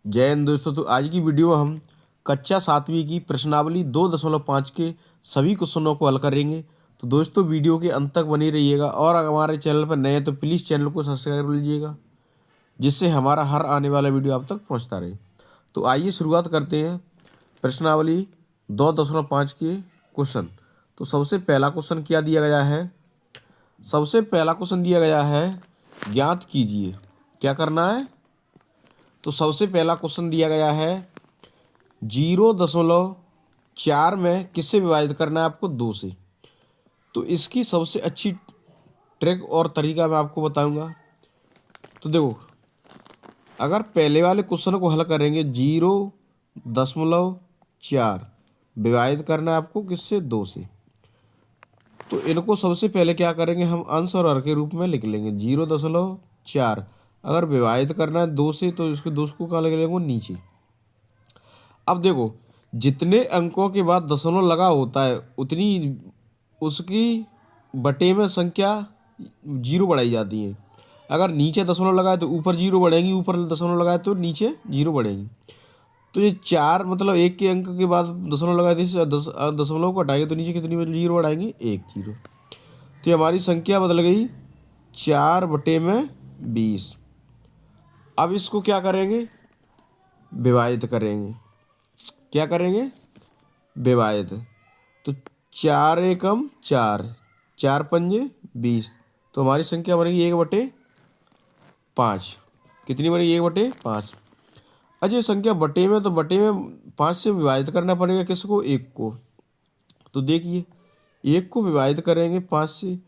जय हिंद दोस्तों। तो आज की वीडियो में हम कक्षा 7वीं की प्रश्नावली 2.5 के सभी क्वेश्चनों को हल करेंगे। तो दोस्तों वीडियो के अंत तक बनी रहिएगा और अगर हमारे चैनल पर नए हैं तो प्लीज़ चैनल को सब्सक्राइब कर लीजिएगा, जिससे हमारा हर आने वाला वीडियो आप तक पहुंचता रहे। तो आइए शुरुआत करते हैं प्रश्नावली 2.5 के क्वेश्चन। तो सबसे पहला क्वेश्चन क्या दिया गया है? सबसे पहला क्वेश्चन दिया गया है, ज्ञात कीजिए। क्या करना है? तो सबसे पहला क्वेश्चन दिया गया है 0.4 में किससे विभाजित करना है आपको? 2 से। तो इसकी सबसे अच्छी ट्रिक और तरीका मैं आपको बताऊंगा। तो देखो, अगर पहले वाले क्वेश्चन को हल करेंगे 0.4 विभाजित करना है आपको किससे? 2 से। तो इनको सबसे पहले क्या करेंगे, हम अंश और हर के रूप में लिख लेंगे। 0.4 अगर विभाजित करना है 2 से तो इसके 2 को कहाँ लिख लेंगे? नीचे। अब देखो, जितने अंकों के बाद दशमलव लगा होता है उतनी उसकी बटे में संख्या जीरो बढ़ाई जाती है। अगर नीचे दशमलव लगाए तो ऊपर जीरो बढ़ेंगी, ऊपर दशमलव लगाए तो नीचे जीरो बढ़ेंगी। तो ये 4 मतलब एक के अंक के बाद दशमलव लगाए थे, दशमलव को हटाएंगे तो नीचे कितनी जीरो बढ़ाएंगे? 1 जीरो। तो ये हमारी संख्या बदल गई 4/20। अब इसको क्या करेंगे? विभाजित करेंगे। क्या करेंगे? विभाजित। तो 4 एकम 4, 4 पंजे 20। तो हमारी संख्या बनेगी 1/5। कितनी बनेगी? 1/5। अच्छा, ये संख्या बटे में, तो बटे में 5 से विभाजित करना पड़ेगा किसको? 1 को। तो देखिए, 1 को विभाजित करेंगे 5 से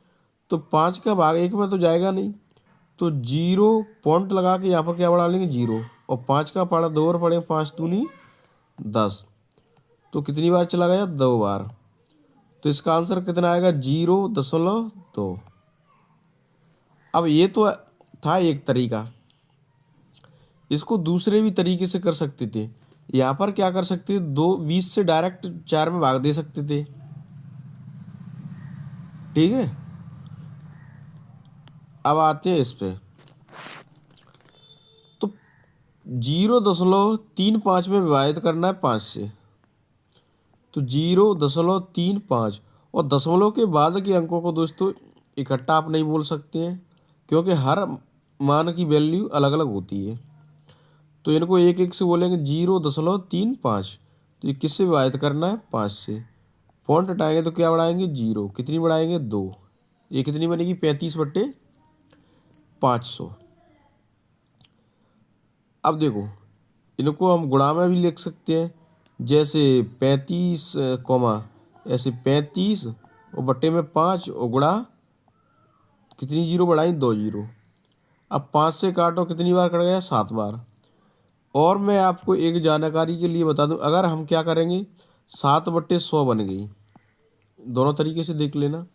तो 5 का भाग 1 में तो जाएगा नहीं, तो 0 पॉइंट लगा के यहाँ पर क्या बढ़ा लेंगे? 0। और 5 का पड़ा 2 और पड़ेगा 5 दूनी 10। तो कितनी बार चला गया? 2 बार। तो इसका आंसर कितना आएगा? 0.2। अब ये तो था एक तरीका। इसको दूसरे भी तरीके से कर सकते थे। यहाँ पर क्या कर सकते थे? 20 से डायरेक्ट 4 में भाग दे सकते थे। ठीक है, अब आते हैं इस पे। तो 0.35 में विभाजित करना है 5 से। तो 0.35 और दशमलव के बाद के अंकों को दोस्तों इकट्ठा आप नहीं बोल सकते हैं, क्योंकि हर मान की वैल्यू अलग अलग होती है। तो इनको एक एक से बोलेंगे 0.35। तो ये किससे विभाजित करना है? 5 से। पॉइंट हटाएंगे तो क्या बढ़ाएंगे? 0। कितनी बढ़ाएंगे? 2। ये कितनी बनेगी? 35/500। अब देखो, इनको हम गुणा में भी लिख सकते हैं, जैसे 35 कॉमा ऐसे 35 और बट्टे में 5 और गुणा कितनी जीरो बढ़ाई? 2 जीरो। अब 5 से काटो, कितनी बार कट गया? 7 बार। और मैं आपको एक जानकारी के लिए बता दूं, अगर हम क्या करेंगे, 7/100 बन गई। दोनों तरीके से देख लेना।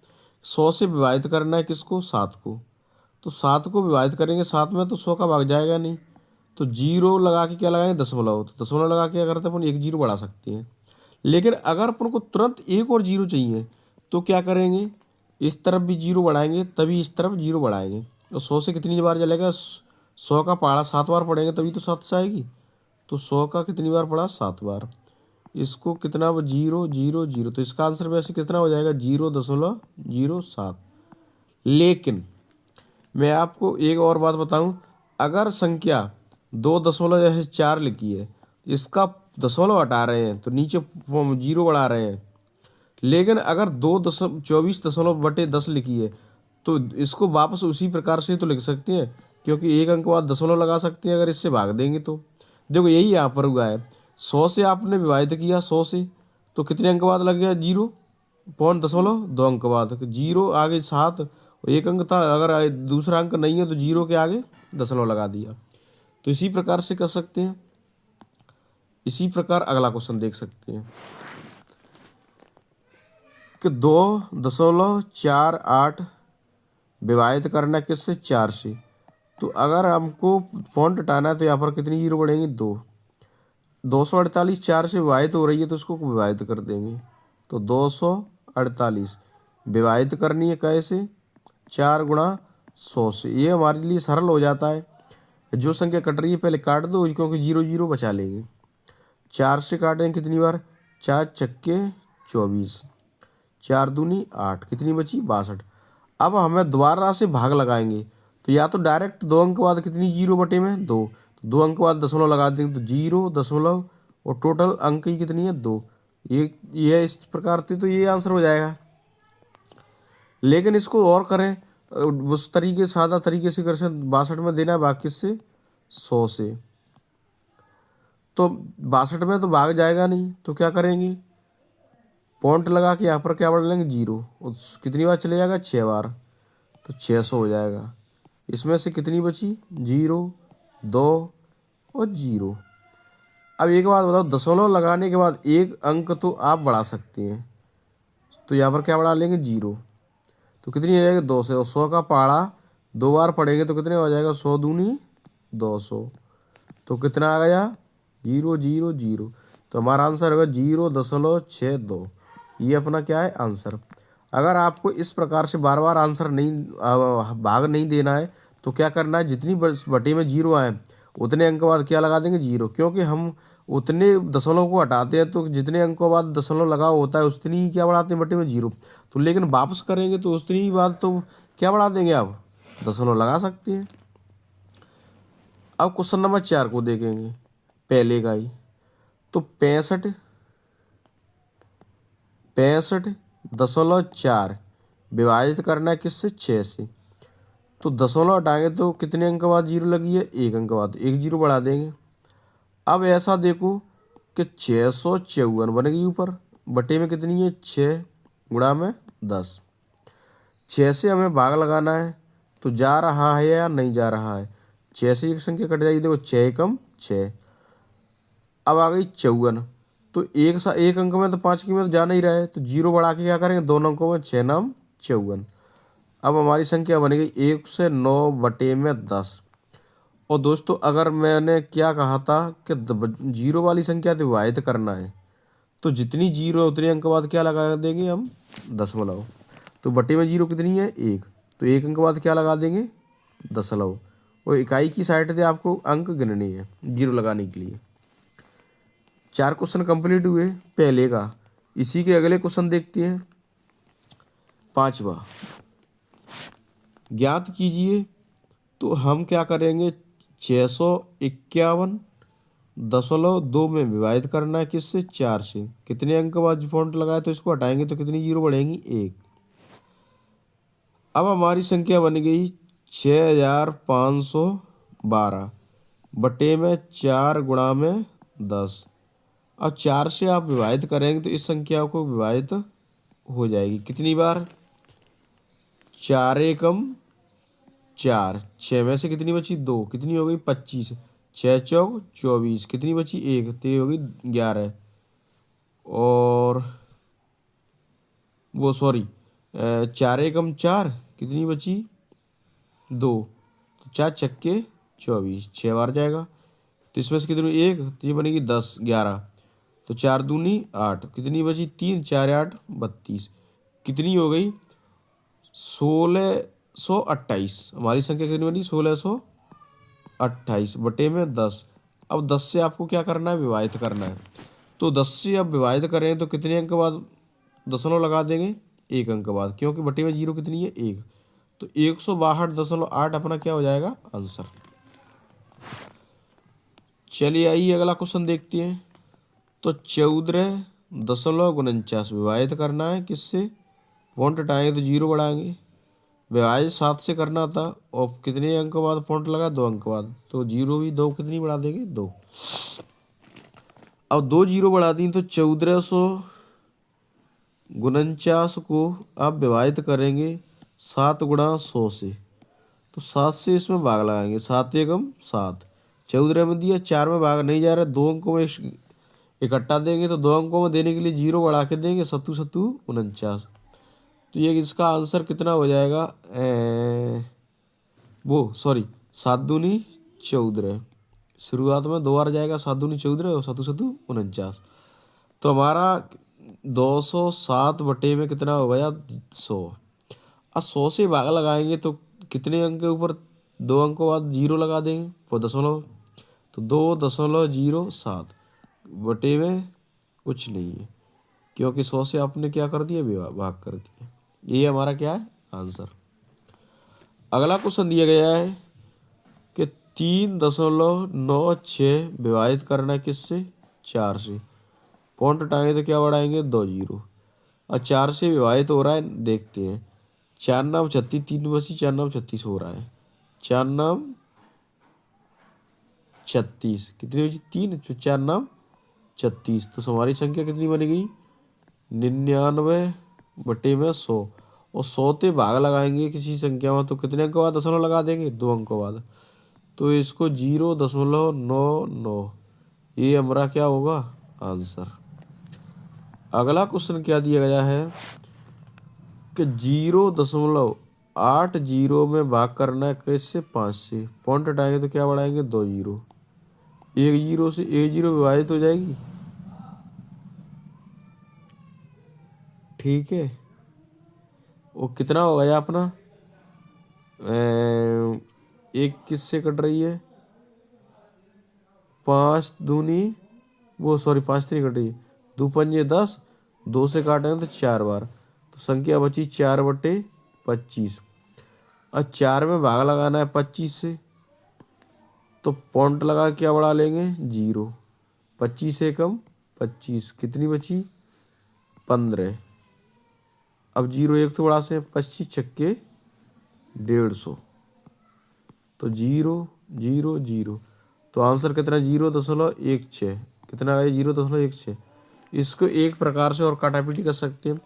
100 से विभाजित करना है किसको? 7 को। तो 7 को विभाजित करेंगे 7 में तो 100 का भाग जाएगा नहीं, तो 0 लगा के क्या लगाएंगे? दशमलव। तो दशमलव लगा के क्या करते हैं अपन? 1 जीरो बढ़ा सकते हैं। लेकिन अगर अपन को तुरंत एक और जीरो चाहिए तो क्या करेंगे? इस तरफ भी जीरो बढ़ाएंगे, तभी इस तरफ जीरो बढ़ाएंगे। तो 100 से कितनी बार चलेगा? 100 का पहाड़ा 7 बार पड़ेंगे तभी तो 7 से आएगी। तो 100 का कितनी बार पड़ा? 7 बार। इसको कितना? 0 0 0। तो इसका आंसर वैसे कितना हो जाएगा? 0.07। लेकिन मैं आपको एक और बात बताऊं, अगर संख्या 2.4 लिखी है, इसका दशमलव हटा रहे हैं तो नीचे जीरो बढ़ा रहे हैं। लेकिन अगर 24.10 लिखी है तो इसको वापस उसी प्रकार से तो लिख सकते हैं, क्योंकि एक अंक बाद दशमलव लगा सकते हैं अगर इससे भाग देंगे तो। देखो, यही यहाँ पर हुआ है। 100 से आपने विभाजित किया 100 से, तो कितने अंक बाद लग गया? 0.दशमलव 2 अंक बाद। जीरो आगे 7 और एक अंक था, अगर दूसरा अंक नहीं है तो जीरो के आगे दशमलव लगा दिया। तो इसी प्रकार से कर सकते हैं। इसी प्रकार अगला क्वेश्चन देख सकते हैं कि 2.48 विभाजित करना है किससे? 4 से। तो अगर हमको पॉइंट हटाना है तो यहाँ पर कितनी जीरो बढ़ेंगी? 2। 248 4 से विभाजित हो रही है तो इसको विभाजित कर देंगे। तो 248 विभाजित करनी है कैसे? 4 गुणा 100 से। ये हमारे लिए सरल हो जाता है। जो संख्या कट रही है पहले काट दो, क्योंकि 0 0 बचा लेंगे। 4 से काटेंगे कितनी बार, 4 चक्के 24, 4 दूनी 8, कितनी बची 62। अब हमें दोबारा से भाग लगाएंगे, तो या तो डायरेक्ट 2 अंक बाद कितनी, 0 बटे में 2, तो 2 अंक बाद दशमलव लगा देंगे तो 0 दशमलव और टोटल अंक ही कितनी है 2। ये इस प्रकार से तो ये आंसर हो जाएगा। लेकिन इसको और करें उस तरीके सादा तरीके से कर से 62 में देना है भाग किससे, 100 से। तो 62 में तो भाग जाएगा नहीं, तो क्या करेंगे, पॉइंट लगा के यहाँ पर क्या बढ़ लेंगे 0, कितनी बार चले जाएगा 6 बार, तो 600 हो जाएगा। इसमें से कितनी बची 0 2 और 0। अब एक बात बताओ, दशमलव लगाने के बाद एक अंक तो आप बढ़ा सकते हैं, तो यहाँ पर क्या बढ़ा लेंगे 0, तो कितनी हो जाएगी 2 से, और 100 का पहाड़ा 2 बार पढ़ेंगे तो कितने हो जाएगा, 100 दूनी 200, तो कितना आ गया 0 0 0। तो हमारा आंसर होगा 0.62। ये अपना क्या है आंसर। अगर आपको इस प्रकार से बार बार आंसर नहीं भाग नहीं देना है, तो क्या करना है, जितनी बटे में 0 आए उतने अंक बाद क्या लगा देंगे 0, क्योंकि हम उतने दशमलव को हटाते हैं तो जितने अंकों बाद दशमलव लगा होता है उतनी ही क्या बढ़ाते हैं बटे में 0। तो लेकिन वापस करेंगे तो उतनी ही बात तो क्या बढ़ा देंगे, आप दशमलव लगा सकते हैं। अब क्वेश्चन नंबर 4 को देखेंगे, पहले का ही। तो 65.4 विभाजित करना है किससे, 6 से। तो दशमलव हटाएंगे तो कितने अंक बाद 0 लगी है, 1 अंक बाद, 1 0 बढ़ा देंगे। अब ऐसा देखो कि 654 बन गई ऊपर, बटे में कितनी है 6 गुणा में 10। 6 से हमें भाग लगाना है, तो जा रहा है या नहीं जा रहा है, 6 से एक संख्या कट जाएगी, देखो 6 एकम 6। अब आ गई 54, तो एक अंक में तो 5 की में तो जा नहीं रहा है, तो 0 बढ़ा के क्या करेंगे, दोनों अंकों में 6 नाम 54। अब हमारी संख्या बन गई 1 से 9 बटे में 10। और दोस्तों अगर मैंने क्या कहा था कि 0 वाली संख्या से विभाजित करना है, तो जितनी 0 है उतने अंक बाद क्या लगा देंगे हम, दशमलव। तो बटे में 0 कितनी है 1, तो 1 अंक बाद क्या लगा देंगे दशमलव, और इकाई की साइड से आपको अंक गिननी है 0 लगाने के लिए। 4 क्वेश्चन कंप्लीट हुए पहले का। इसी के अगले क्वेश्चन देखते हैं, 5वां, ज्ञात कीजिए। तो हम क्या करेंगे, 651.2 में विभाजित करना है किससे, 4 से। कितने अंक बाद पॉइंट लगाए तो इसको हटाएंगे तो कितनी 0 बढ़ेंगी 1। अब हमारी संख्या बन गई 6512 बटे में 4 गुणा में 10। अब 4 से आप विभाजित करेंगे तो इस संख्या को विभाजित हो जाएगी कितनी बार, 4 एकम 4, 6 में से कितनी बची 2, कितनी हो गई 25, 6 चौक 24, कितनी बची 1, तो ये होगी 11। और वो सॉरी 4 एकम 4, कितनी बची 2, तो 4 चक्के 24, 6 बार जाएगा, तो इसमें से कितनी 1, तो ये बनेगी 10 11, तो 4 दूनी 8, कितनी बची 3, 4 8 32, कितनी हो गई 1628। हमारी संख्या कितनी बनी 1628 बटे में 10। अब 10 से आपको क्या करना है, विभाजित करना है। तो 10 से अब विभाजित करें तो कितने अंक बाद दशमलव लगा देंगे, 1 अंक बाद, क्योंकि बटे में 0 कितनी है 1, तो 162.8 अपना क्या हो जाएगा आंसर। चलिए आइए अगला क्वेश्चन देखते हैं। तो 14.49 विभाजित करना है किससे, पॉइंट हटाएंगे तो 0 बढ़ाएंगे, विभाजित 7 से करना था, और कितने अंक बाद पॉइंट लगा 2 अंक बाद, तो 0 भी 2 कितनी बढ़ा देंगे 2। अब 2 0 बढ़ा दी तो 1449 को आप विभाजित करेंगे 7 गुणा 100 से, तो 7 से इसमें भाग लगाएंगे, 7 एकम 7, 14 में दिया 4 में भाग नहीं जा रहा है, 2 अंकों में इकट्ठा देंगे, तो 2 अंकों में देने के लिए 0 बढ़ा के देंगे, 7 7 49। तो ये इसका आंसर कितना हो जाएगा, वो सॉरी 7 दूनी 14, शुरुआत में 2 बार जाएगा, 7 दूनी 14 और 7 7 49। तो हमारा 207 बटे में कितना हो गया 100। अब 100 से भाग लगाएंगे तो कितने अंक के ऊपर 2 अंकों बाद 0 लगा देंगे वो दशमलव, तो 2.07 बटे में कुछ नहीं है, क्योंकि 100 से आपने क्या कर दिया, भाग कर दिया। ये हमारा क्या है आंसर। अगला क्वेश्चन दिया गया है कि 3.96 विभाजित करना है किससे, 4 से। पॉइंट हटाएंगे तो क्या बढ़ाएंगे, 2 जीरो। और 4 से विभाजित हो रहा है, देखते हैं। 4 नाम 36, 3 बची, 4 नाम 36 हो रहा है। 4 नाम 36, कितनी बची, 3, 4 नाम 36, तो हमारी संख्या कितनी बन गई, 99/100। और 100 से भाग लगाएंगे किसी संख्या में तो कितने अंकों बाद दशमलव लगा देंगे, 2 अंकों बाद, तो इसको 0.99, ये हमारा क्या होगा आंसर। अगला क्वेश्चन क्या दिया गया है कि 0.80 में भाग करना है कैसे, 5 से। पॉइंट हटाएंगे तो क्या बढ़ाएंगे, 2 जीरो। 1 जीरो से 1 जीरो विभाजित हो जाएगी, ठीक है। वो कितना हो गया अपना, एक किससे कट रही है, 5 दूनी, वो सॉरी 5 से नहीं कट रही, 2 पंजे 10, 2 से काटेंगे तो 4 बार, तो संख्या बची 4/25। और 4 में भाग लगाना है 25 से, तो पॉइंट लगा क्या बढ़ा लेंगे, 0। 25 से कम 25, कितनी बची, 15। अब 0 एक तो बढ़ा से, 25 छक्के 150, तो 0 0 0, तो आंसर कितना, 0.16। कितना है, 0.16। इसको एक प्रकार से और काटापीटी कर सकते हैं।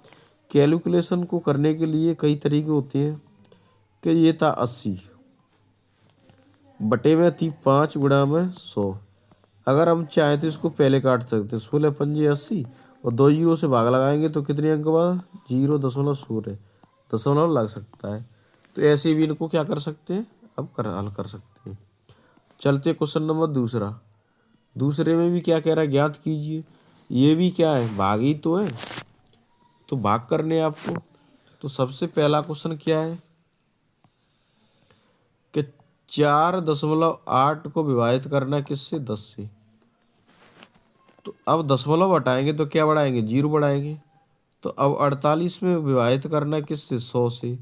कैलकुलेशन को करने के लिए कई तरीके होते हैं कि ये था 80, बटे में थी 5 गुणा में 100। अगर हम चाहें तो इसको पहले काट सकते हैं, 16 पंजे 80, और 2 जीरो से भाग लगाएंगे तो कितने अंक बाद, 0.16 दशमलव लग सकता है। तो ऐसे भी इनको क्या कर सकते हैं, अब हल कर सकते हैं। चलते क्वेश्चन नंबर दूसरा। दूसरे में भी क्या कह रहा है, ज्ञात कीजिए। ये भी क्या है, भाग ही तो है, तो भाग करने आपको। तो सबसे पहला क्वेश्चन क्या है कि 4.8 को विभाजित करना है किससे, 10 से। तो अब दशमलव हटाएंगे तो क्या बढ़ाएंगे, 0 बढ़ाएंगे। तो अब 48 में विभाजित करना है किससे, 100 से।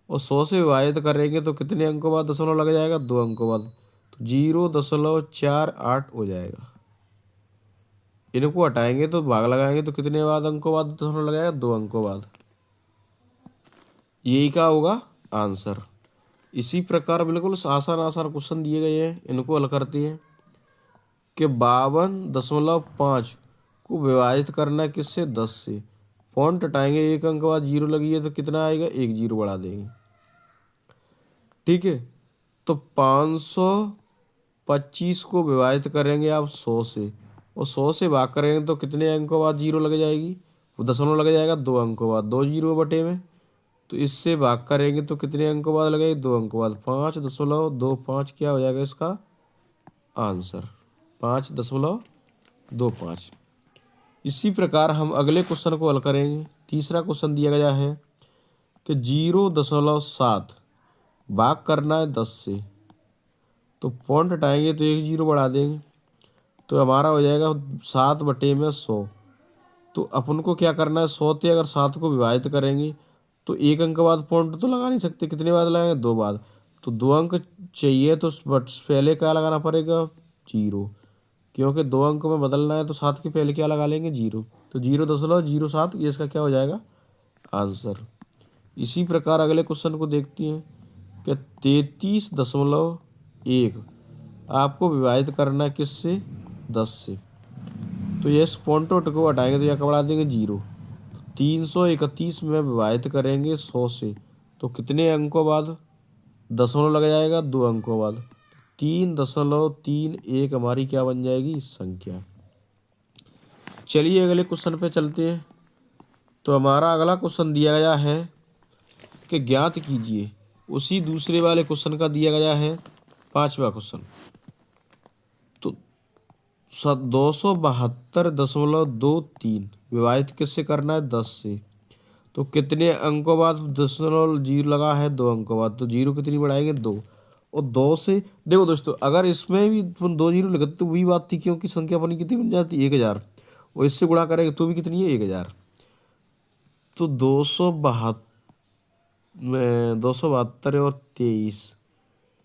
और 100 से विभाजित करेंगे तो कितने अंकों बाद दशमलव लग जाएगा, 2 अंकों बाद, तो 0.48 हो जाएगा। इनको हटाएंगे तो भाग लगाएंगे तो कितने बाद अंकों बाद दशमलव लग जाएगा, 2 अंकों बाद। यही का होगा आंसर। इसी प्रकार बिल्कुल आसान आसान क्वेश्चन दिए गए हैं, इनको हल करते हैं कि 52.5 को विभाजित करना है किससे, 10 से। पॉइंट हटाएंगे, एक अंक बाद 0 लगी है तो कितना आएगा, 1 जीरो बढ़ा देंगे, ठीक है। तो 525 को विभाजित करेंगे आप 100 से, और 100 से भाग करेंगे तो कितने अंकों बाद 0 लग जाएगी, वो दशमलव लग जाएगा, 2 अंकों बाद, 2 जीरो बटे में। तो इससे भाग करेंगे तो कितने अंकों बाद लगेगी, 2 अंकों बाद, 5.25 क्या हो जाएगा इसका आंसर, 5.25। इसी प्रकार हम अगले क्वेश्चन को हल करेंगे। तीसरा क्वेश्चन दिया गया है कि 0.7 भाग करना है 10 से। तो पॉइंट हटाएंगे तो 1 जीरो बढ़ा देंगे, तो हमारा हो जाएगा 7/100। तो अपन को क्या करना है, 100 से अगर 7 को विभाजित करेंगे तो एक अंक बाद पॉइंट तो लगा नहीं सकते, कितने बाद लगाएंगे, 2 बाद। तो 2 अंक चाहिए तो पहले क्या लगाना पड़ेगा, 0, क्योंकि 2 अंकों में बदलना है तो 7 के पहले क्या लगा लेंगे, 0। तो 0.07 ये इसका क्या हो जाएगा आंसर। इसी प्रकार अगले क्वेश्चन को देखते हैं कि 33.1 आपको विभाजित करना है किससे, 10 से। तो ये पॉइंट को हटाएंगे तो क्या बढ़ा देंगे, 0। 331 में विभाजित करेंगे 100 से, तो कितने अंकों बाद दशमलव लग जाएगा, 2 अंकों बाद। 3.31 हमारी क्या बन जाएगी संख्या। चलिए अगले क्वेश्चन पे चलते हैं। तो हमारा अगला क्वेश्चन दिया गया है कि ज्ञात कीजिए। उसी दूसरे वाले क्वेश्चन का दिया गया है 5वां क्वेश्चन। तो 272.23 विभाजित किससे करना है, 10 से। तो कितने अंकों बाद दशमलव 0 लगा है, 2 अंकों बाद, तो 0 कितनी बढ़ाएंगे, 2। और 2 से देखो दोस्तों, अगर इसमें भी तुम 2 जीरो लगाते तो वही बात थी, क्योंकि संख्या अपनी कितनी बन जाती 1000, और इससे गुणा करेंगे तो भी कितनी है 1000। तो 272 और 23,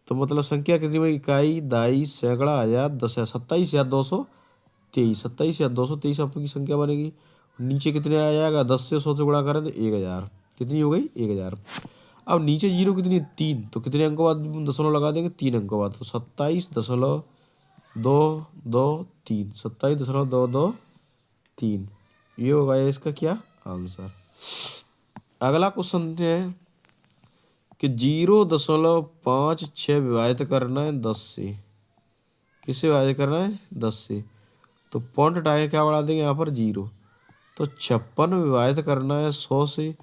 तो मतलब संख्या कितनी बनी, इकाई, दाई, सैकड़ा, हजार, दस, 27,223, 27,223 आपकी संख्या बनेगी। नीचे कितने आ जाएगा, 10 से 100 से गुणा करें तो 1000, कितनी हो गई 1000। अब नीचे जीरो कितनी, 3, तो कितने अंकों बाद दशमलव लगा देंगे, 3 अंकों बाद, तो 27,223, 27,223, ये होगा इसका क्या आंसर। अगला क्वेश्चन है कि 0.56 विभाजित करना है 10 से, किससे विभाजित करना है 10 से, तो पॉइंट हटा के क्या बढ़ा देंगे यहाँ पर 0, तो 56 विभाजित करना है 100 से,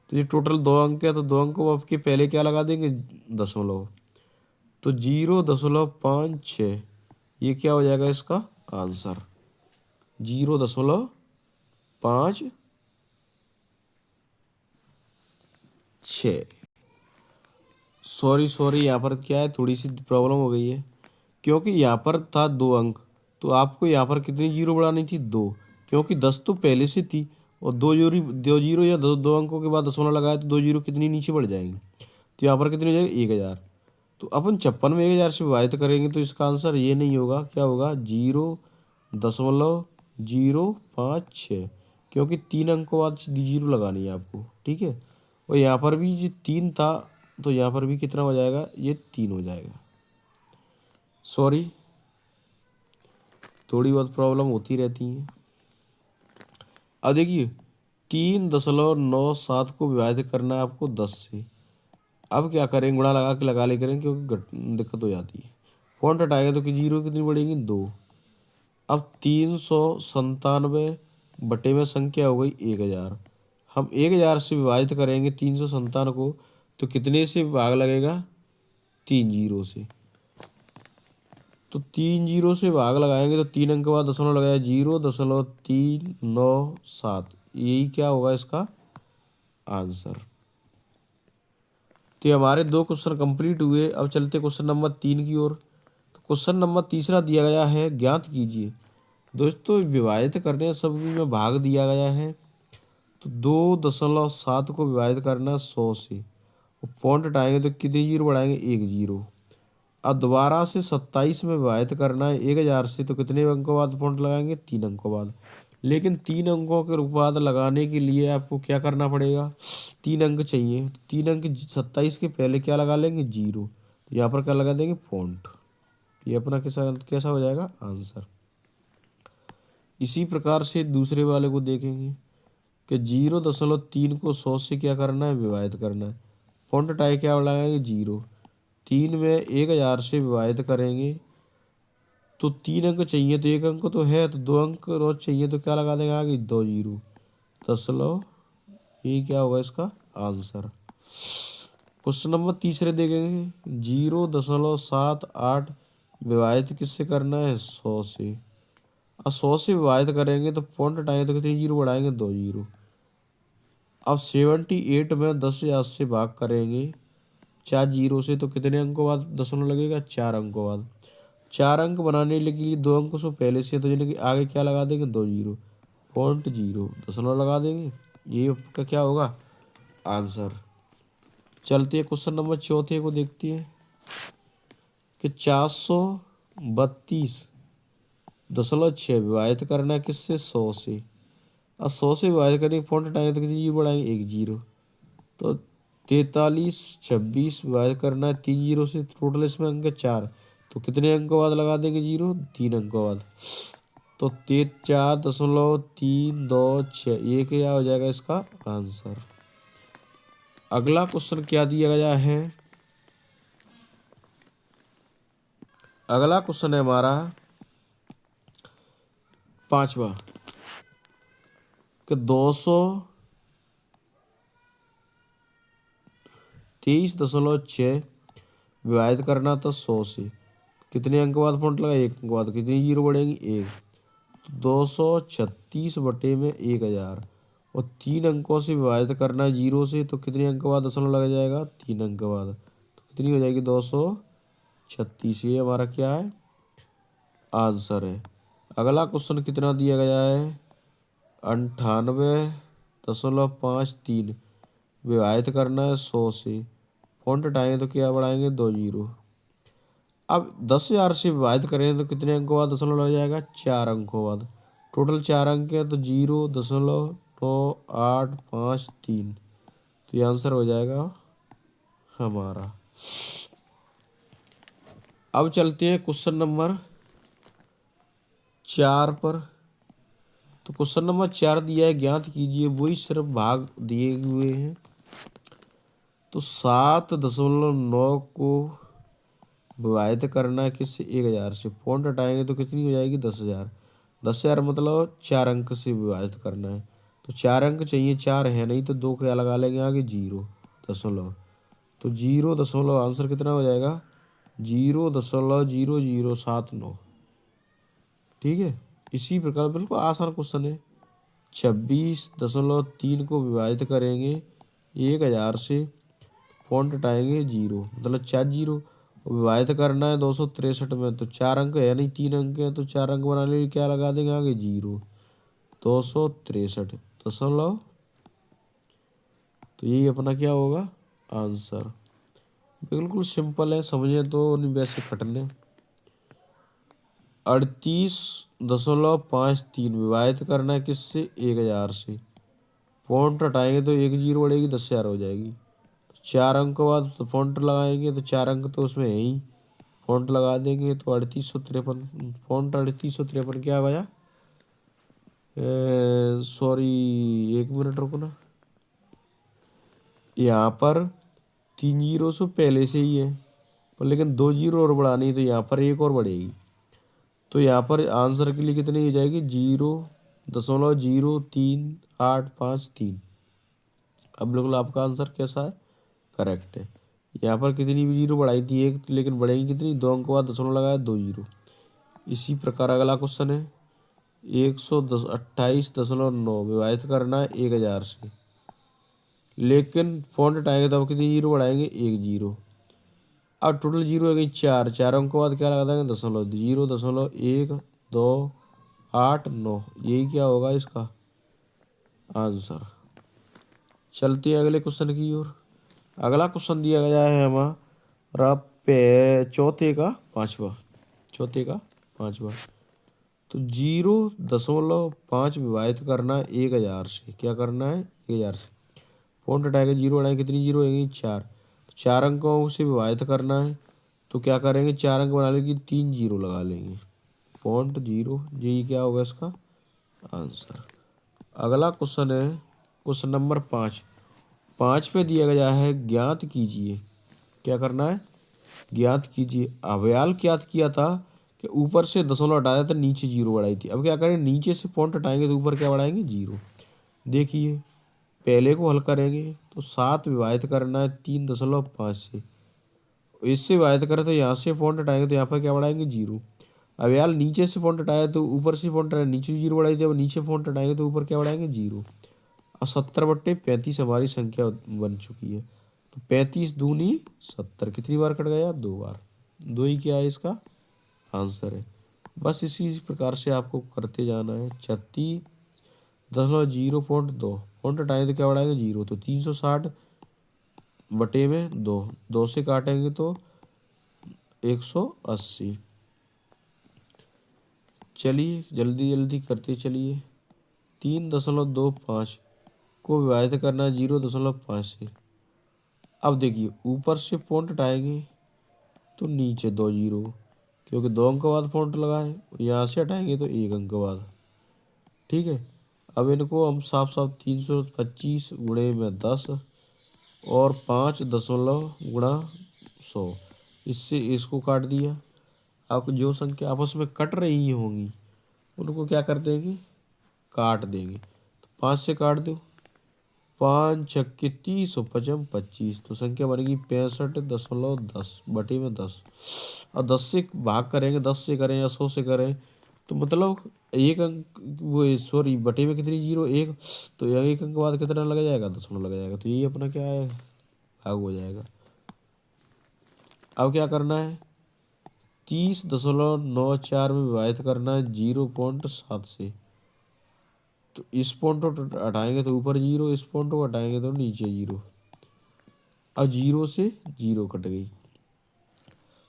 तो ये टोटल 2 अंक है, तो 2 अंक को आपके पहले क्या लगा देंगे दशमलव, तो 0.56, ये क्या हो जाएगा इसका आंसर 0.56। सॉरी यहाँ पर क्या है, थोड़ी सी प्रॉब्लम हो गई है, क्योंकि यहाँ पर था 2 अंक, तो आपको यहाँ पर कितनी जीरो बढ़ानी थी 2, क्योंकि 10 तो पहले से थी, और 2 जीरो या 2 अंकों के बाद दशमलव लगाए तो 2 जीरो कितनी नीचे बढ़ जाएंगी, तो यहाँ पर कितनी हो जाएगी 1000। तो अपन 56 में 1000 से विभाजित करेंगे तो इसका आंसर ये नहीं होगा, क्या होगा 0.056, क्योंकि 3 अंकों बाद जीरो लगानी है आपको, ठीक है। और यहाँ पर भी ये 3 था, तो यहाँ पर भी कितना हो जाएगा, ये 3 हो जाएगा। सॉरी, थोड़ी बहुत प्रॉब्लम होती रहती है। अब देखिए 3.97 को विभाजित करना है आपको 10 से, अब क्या करेंगे, गुणा लगा के लगा ले करेंगे, क्योंकि दिक्कत हो जाती है। पॉइंट हटाएंगे तो कि जीरो कितनी बढ़ेगी 2। अब 397 बटे में संख्या हो गई 1000, हम 1000 से विभाजित करेंगे 397 को, तो कितने से भाग लगेगा 3 जीरो से, तो 3 जीरो से भाग लगाएंगे तो 3 अंक के बाद दशमलव लगाया 0.397, यही क्या होगा इसका आंसर। तो हमारे 2 क्वेश्चन कंप्लीट हुए। अब चलते क्वेश्चन नंबर 3 की ओर। तो क्वेश्चन नंबर तीसरा दिया गया है, ज्ञात कीजिए। दोस्तों विभाजित करने सब में भाग दिया गया है, तो 2.7 को विभाजित करना 100 से, और पॉइंट हटाएंगे तो कितने जीरो बढ़ाएंगे 1 जीरो। अब दोबारा से 27 में विभाजित करना है 1000 से, तो कितने अंकों बाद पॉइंट लगाएंगे 3 अंकों बाद, लेकिन 3 अंकों के बाद लगाने के लिए आपको क्या करना पड़ेगा, 3 अंक चाहिए, तो 3 अंक 27 के पहले क्या लगा लेंगे 0, तो यहाँ पर क्या लगा देंगे पॉइंट, ये अपना कैसा कैसा हो जाएगा आंसर। इसी प्रकार से दूसरे वाले को देखेंगे कि 0.3 को 100 से क्या करना है विभाजित करना है, पॉइंट हटाए क्या लगाएंगे 0, 3 में 1000 से विभाजित करेंगे तो 3 अंक चाहिए, तो 1 अंक तो है, तो 2 अंक रोज चाहिए, तो क्या लगा देंगे आगे 2 जीरो दशमलव, ये क्या होगा इसका आंसर। क्वेश्चन नंबर तीसरे देखेंगे, 0.78 विभाजित किससे करना है 100 से, अब 100 से विभाजित करेंगे तो पॉइंट हटाएंगे तो कितने जीरो बढ़ाएंगे 2 जीरो। अब 78 में 10,000 से भाग करेंगे 4 जीरो से, तो कितने अंकों बाद दशमलव लगेगा 4 अंकों बाद। 4 अंक बनाने के लिए 2 अंकों से पहले से, तो यानी कि आगे क्या लगा देंगे 2 जीरो, पॉइंट जीरो दशमलव लगा देंगे, ये आपका क्या होगा आंसर। चलते हैं क्वेश्चन नंबर चौथे को देखते हैं कि 432.6 विभाजित करना है किससे 100 से, अब 100 से विभाजित करने पॉइंट हटाएंगे तो किसी जीरो बढ़ाएंगे 1 जीरो, तो 4326 विभाजित करना है 3 जीरो से, टोटल इसमें अंक 4, तो कितने अंकों बाद लगा देंगे जीरो 3 अंकों बाद, तो 4.326, ये क्या हो जाएगा इसका आंसर। अगला क्वेश्चन क्या दिया गया है, अगला क्वेश्चन है हमारा 5वां कि 223.6 विभाजित करना था 100 से, कितने अंक बाद पॉइंट लगा 1 अंक बाद, कितनी जीरो बढ़ेंगी 1, तो 236 बटे में 1000, और 3 अंकों से विभाजित करना है जीरो से, तो कितने अंक बाद दशमलव लग जाएगा 3 अंक बाद, तो कितनी हो जाएगी 200 36। ये हमारा क्या है, आंसर है। अगला क्वेश्चन कितना दिया गया है, 98.53 विभाजित करना है 100 से। पॉइंट हटाएंगे तो क्या बढ़ाएंगे, 2 जीरो। अब 10,000 से विभाजित करेंगे तो कितने अंकों बाद दशमलव हो जाएगा, 4 अंकों बाद। टोटल 4 अंक है तो 0.9853। तो ये आंसर हो जाएगा हमारा। अब चलते हैं क्वेश्चन नंबर 4 पर। तो क्वेश्चन नंबर 4 दिया है, ज्ञात कीजिए, वही सिर्फ भाग दिए हुए हैं। तो 7.9 को विभाजित करना है किससे, 1,000 से। पॉइंट हटाएंगे तो कितनी हो जाएगी, 10,000। 10,000 मतलब 4 अंक से विभाजित करना है। तो 4 अंक चाहिए, 4 है नहीं तो 2 क्या लगा लेंगे आगे, 0.। तो 0., आंसर कितना हो जाएगा, 0.0079। ठीक है। इसी प्रकार बिल्कुल आसान क्वेश्चन है। 26.3 को विभाजित करेंगे 1,000 से। पॉइंट हटाएंगे 0 मतलब 4 जीरो। विभाजित करना है 263 में। तो 4 अंक है नहीं, 3 अंक है तो 4 अंक बनाने के लिए क्या लगा देंगे आगे, 0। 263.। तो यही अपना क्या होगा, आंसर। बिल्कुल सिंपल है, समझे तो नहीं वैसे फटने। 38.53 विभाजित करना है किससे, 1,000 से। पॉइंट हटाएंगे तो 1 जीरो बढ़ेगी, 10,000 हो जाएगी। 4 अंक के बाद तो पॉइंट लगाएंगे तो 4 अंक तो उसमें है ही, पॉइंट लगा देंगे तो 3853। पॉइंट 3853 क्या बजा, सॉरी 1 मिनट रुको ना। यहाँ पर 3 जीरो से पहले से ही है, पर लेकिन 2 जीरो और बढ़ानी है तो यहाँ पर 1 और बढ़ेगी। तो यहाँ पर आंसर के लिए कितनी हो जाएगी, 0.0385 3। अब बिल्कुल आपका आंसर कैसा है, करेक्ट है। यहाँ पर कितनी भी जीरो बढ़ाई थी, 1, लेकिन बढ़ेगी कितनी, 2 अंक के बाद दशमलव लगाया, 2 जीरो। इसी प्रकार अगला क्वेश्चन है, 128.9 विभाजित करना है 1,000 से। लेकिन पॉइंट हटाएंगे तब कितनी जीरो बढ़ाएंगे, 1 जीरो। अब टोटल जीरो हो गई 4, 4 अंक के बाद क्या लगा देंगे, दशमलव, 0.1289। यही क्या होगा इसका आंसर। चलते हैं अगले क्वेश्चन की ओर। अगला क्वेश्चन दिया गया है हमारा चौथे का पांचवा। तो 0.5 विभाजित करना है 1,000 से। क्या करना है, 1,000 से। पॉइंट हटाएगा, जीरो हटाएंगे, कितनी जीरो होगी, 4। तो 4 अंकों से विभाजित करना है तो क्या करेंगे, 4 अंक बना लेंगे, 3 जीरो लगा लेंगे। पॉइंट 0, यही क्या होगा इसका आंसर। अगला क्वेश्चन है क्वेश्चन नंबर 5 पे दिया गया है, ज्ञात कीजिए। क्या करना है, ज्ञात कीजिए। अवयाल ज्ञात किया था कि ऊपर से दशमलव हटाया था, नीचे जीरो बढ़ाई थी। अब क्या करें, नीचे से पॉइंट हटाएंगे तो ऊपर क्या बढ़ाएंगे, 0। देखिए पहले को हल करेंगे तो 7 विभाजित करना है 3.5 से। इससे विभाजित करें तो यहाँ से पॉइंट हटाएंगे तो यहाँ पर क्या बढ़ाएंगे, 0। अब यार नीचे से पॉइंट हटाया तो ऊपर से पॉइंट हटाया, नीचे 0 बढ़ाई थी, अब नीचे पॉइंट हटाएंगे तो ऊपर क्या बढ़ाएंगे, 0। और 70/35 हमारी संख्या बन चुकी है। तो 35 दूनी 70 कितनी बार कट गया, 2 बार। 2 ही क्या है इसका आंसर है। बस इसी प्रकार से आपको करते जाना है। 36.0.2 पॉइंट हटाएंगे तो क्या बढ़ाएंगे, 0। तो 360 बटे में 2, 2 से काटेंगे तो 180। चलिए जल्दी जल्दी करते चलिए। 3.25 को विभाजित करना है 0.5 से। अब देखिए ऊपर से पॉइंट हटाएंगे तो नीचे 2 जीरो, क्योंकि 2 अंक के बाद पॉइंट लगाए। यहाँ से हटाएंगे तो 1 अंक के बाद। ठीक है। अब इनको हम साफ साफ 325 गुणे में 10 और 5 गुणा 100, इससे इसको काट दिया। अब जो संख्या आपस में कट रही होंगी उनको क्या कर देंगे, काट देंगे। तो 5 से काट दो, 5 छक्के 30 और 5 25। तो संख्या बनेगी 65.10 बटे में 10। और 10 से भाग करेंगे, 10 से करें या 100 से करें तो मतलब 1 अंक, वो सॉरी बटे में कितनी, 0 1। तो यह 1 अंक के बाद कितना लग जाएगा, दशमलव लग जाएगा। तो यही अपना क्या है, भाग हो जाएगा। अब क्या करना है, 30.94 में विभाजित करना है 0.7 से। तो इस पॉइंट को हटाएंगे तो ऊपर जीरो, इस पॉइंट को हटाएंगे तो नीचे जीरो। अब जीरो से जीरो कट गई।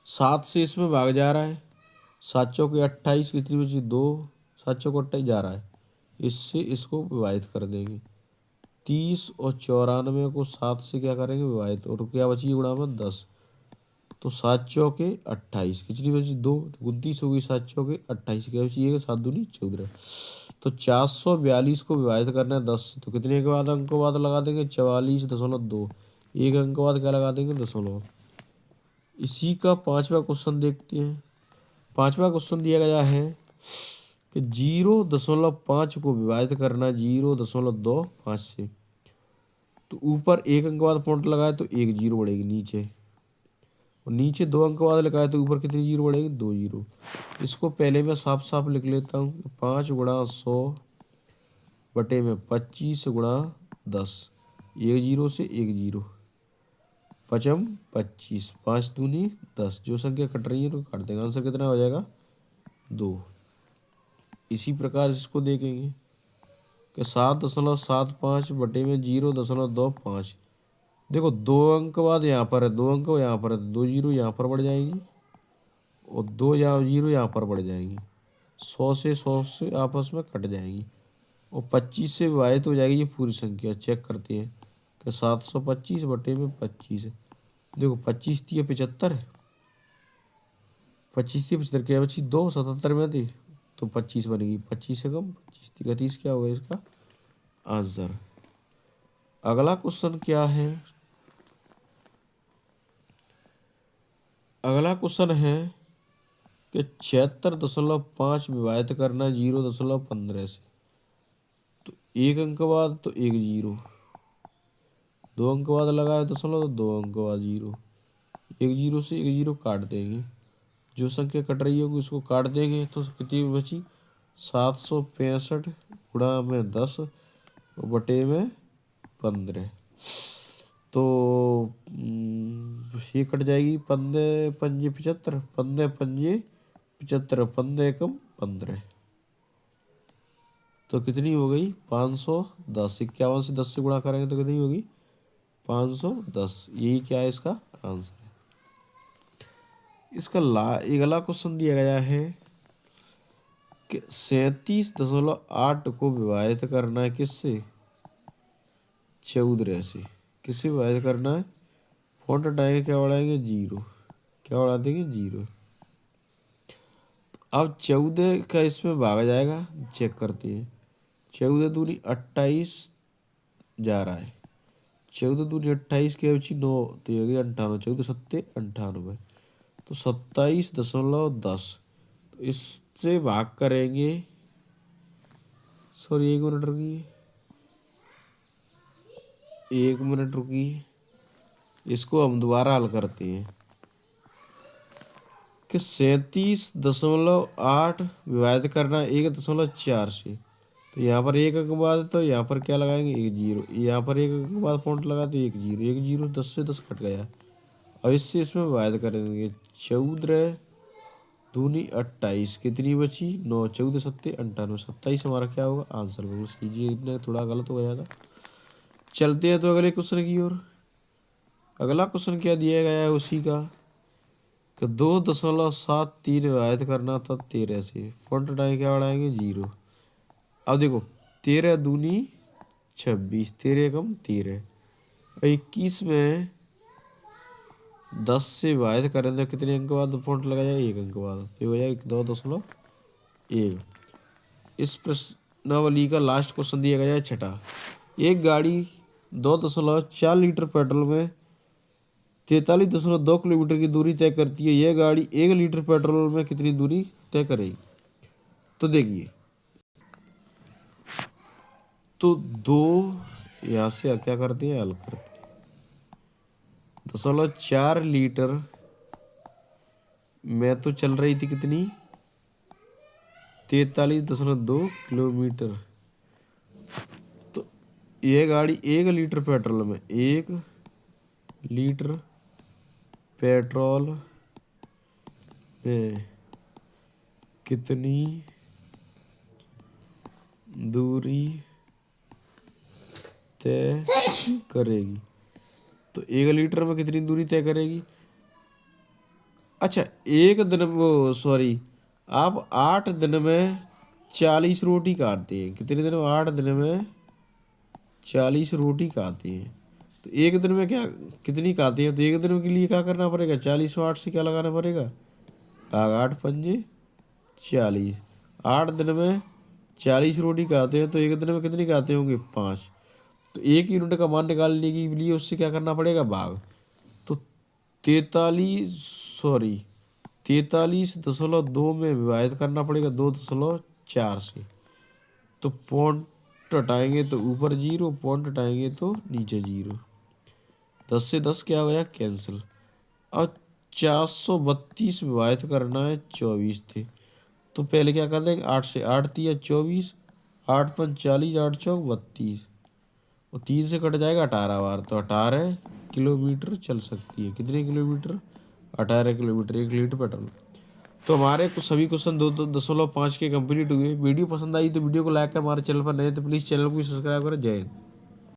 7 से इसमें भाग जा रहा है, 7 चौके 28, कितनी बची 2, 7 चौके 28 जा रहा है, इससे इसको विभाजित कर देंगे। 30 और 94 को 7 से क्या करेंगे विभाजित, और क्या बची गुणा में 10। तो 7 चौके 28, कितनी बची 2, 29 होगी, 7 चौके 28, क्या बची 1, 7 दूनी 14। तो 442 को विभाजित करना है 10 से, तो कितने के बाद अंक बाद लगा देंगे 44.2, एक अंक बाद क्या लगा देंगे दशमलव। इसी का 5वां क्वेश्चन देखते हैं। 5वां क्वेश्चन दिया गया है कि 0.5 को विभाजित करना 0.25 से। तो ऊपर एक अंक बाद पॉइंट लगाए तो एक जीरो बढ़ेगी नीचे, और नीचे 2 अंक बाद लगाए तो ऊपर कितनी जीरो बढ़ेगी 2 जीरो। इसको पहले मैं साफ साफ लिख लेता हूँ, 5 गुणा 100 बटे में 25 गुणा 10, एक जीरो से एक जीरो, पचम 25, 5 दूनी 10, जो संख्या कट रही है तो काट देंगे, आंसर कितना हो जाएगा 2। इसी प्रकार इसको देखेंगे कि 7.75 बटे में 0.25। देखो 2 अंक बाद यहाँ पर है, 2 अंक यहाँ पर है, तो 2 जीरो यहाँ पर बढ़ जाएंगी और 2 जीरो यहाँ पर बढ़ जाएंगी। 100 से आपस में कट जाएंगी और 25 से विभाजित हो जाएगी ये पूरी संख्या। चेक करते हैं कि 725 बटे में 25 है। देखो 25 थी 75, 25 थी 75, क्या बची 2, 77 में थी तो 25 बनेगी, 25 से कम 25 थी, 30 क्या होगा इसका आंसर। अगला क्वेश्चन क्या है, अगला क्वेश्चन है कि 76.5 विभाजित करना 0.15 से। तो एक अंक बाद तो एक जीरो, 2 अंक बाद लगाए दशमलव तो 2 अंक बाद जीरो, एक जीरो से एक जीरो काट देंगे, जो संख्या कट रही होगी उसको काट देंगे तो कितनी बची 765 गुणा में 10 बटे में 15। तो ये कट जाएगी, 15 पंजे 75, 15 पंजे 75, 15 एकम 15, तो कितनी हो गई 510। 51 से 10 से गुणा करेंगे तो कितनी होगी 510। यही क्या है इसका आंसर है। इसका एक अगला क्वेश्चन दिया गया है कि 37.8 को विभाजित करना है किससे 14 से। किससे विभाजित करना है, फॉन्ट हटाएंगे क्या बढ़ाएंगे जीरो, क्या बढ़ा देंगे जीरो। अब 14 का इसमें भागा जाएगा, चेक करते हैं। 14 दूनी 28 जा रहा है, 14 दूनी 28 के बची 9 तो ये हो गया 98, 14 सत्ते 98, तो 27.10। तो इससे भाग करेंगे, सॉरी 1 मिनट रुकिए, 1 मिनट रुकिए, इसको हम दोबारा हल करते हैं कि 37.8 विभाजित करना 1.4 से। तो यहाँ पर एक अंक बाद तो यहाँ पर क्या लगाएंगे एक जीरो, यहाँ पर एक अंक बाद पॉइंट लगा तो एक जीरो, एक जीरो 10 से 10 कट गया। और इससे इसमें विभाजित करेंगे 14 दूनी 28, कितनी बची 9, 14 सत्ते 98, 27 हमारा क्या होगा आंसर। बिल्कुल कीजिए, इतना थोड़ा गलत हो गया था। चलते हैं तो अगले क्वेश्चन की ओर। अगला क्वेश्चन क्या दिया गया है उसी का कि 2.73 विभाजित करना था 13 से। फॉन्ट हटाएंगे क्या बढ़ाएंगे जीरो। अब देखो 13 दूनी 26, 13 कम 13, 21 में 10 से विभाजित करें तो कितने अंक बाद फॉन्ट लगा जाए एक अंक बाद, तो हो जाएगा 2.1। इस प्रश्नावली का लास्ट क्वेश्चन दिया गया है छठा। एक गाड़ी 2.4 लीटर पेट्रोल में 43.2 किलोमीटर की दूरी तय करती है। यह गाड़ी 1 लीटर पेट्रोल में कितनी दूरी तय करेगी। तो देखिए, तो दो यहाँ से क्या करते हैं हल करते हैं। 2.4 लीटर में तो चल रही थी कितनी 43.2 किलोमीटर। तो यह गाड़ी 1 लीटर पेट्रोल में 1 लीटर पेट्रोल में कितनी दूरी तय करेगी। तो 1 लीटर में कितनी दूरी तय करेगी। अच्छा, एक दिन वो सॉरी, आप 8 दिन में 40 रोटी काटते हैं। कितने दिन में? 8 दिन में 40 रोटी खाते हैं। तो एक दिन में क्या कितनी खाते हैं? तो एक दिन के लिए क्या करना पड़ेगा? 40 में 8 से क्या लगाना पड़ेगा? भाग 8 पंजे 40। 8 दिन में 40 रोटी खाते हैं, तो एक दिन में कितनी खाते होंगे? 5। तो 1 यूनिट का मान निकालने के लिए उससे क्या करना पड़ेगा? भाग। तो 43.2 में विभाजित करना पड़ेगा 2.4 से। तो पॉइंट हटाएंगे तो ऊपर 0, पॉइंट हटाएंगे तो नीचे 0। 10 से 10 क्या हो गया? कैंसिल। अब 432 विभाजित करना है 24 थे। तो पहले क्या कर देंगे? 8 से 8 × 3 = 24, 8 × 5 = 40, 8 × 4 = 32। और 3 से कट जाएगा 18 बार, तो 18 किलोमीटर चल सकती है। कितने किलोमीटर? 18 kilometre 1 litre petrol. तो हमारे कुछ सभी क्वेश्चन 2.5 के कंप्लीट हुए। वीडियो पसंद आई तो वीडियो को लाइक कर, हमारे चैनल पर नए तो प्लीज़ चैनल को सब्सक्राइब करें। जय हिंद।